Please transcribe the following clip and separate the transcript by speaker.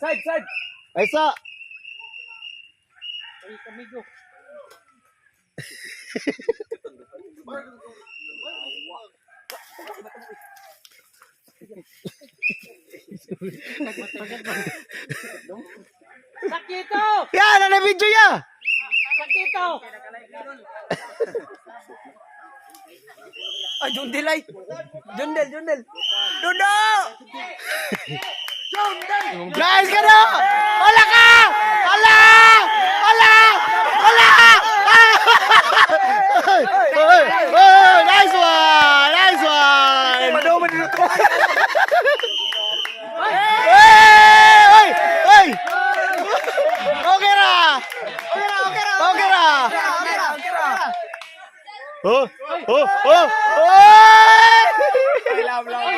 Speaker 1: Side.
Speaker 2: Isa.
Speaker 1: Ay, kamigo. Sakito!
Speaker 2: Yan, ano video ya?
Speaker 1: Sakito! Ay, Jundel ay! Jundel! Dudo!
Speaker 2: Guys, ka na! Wala ka! Wala! Nice one! Nice one! Hey! Okay na! Oh!
Speaker 1: Law.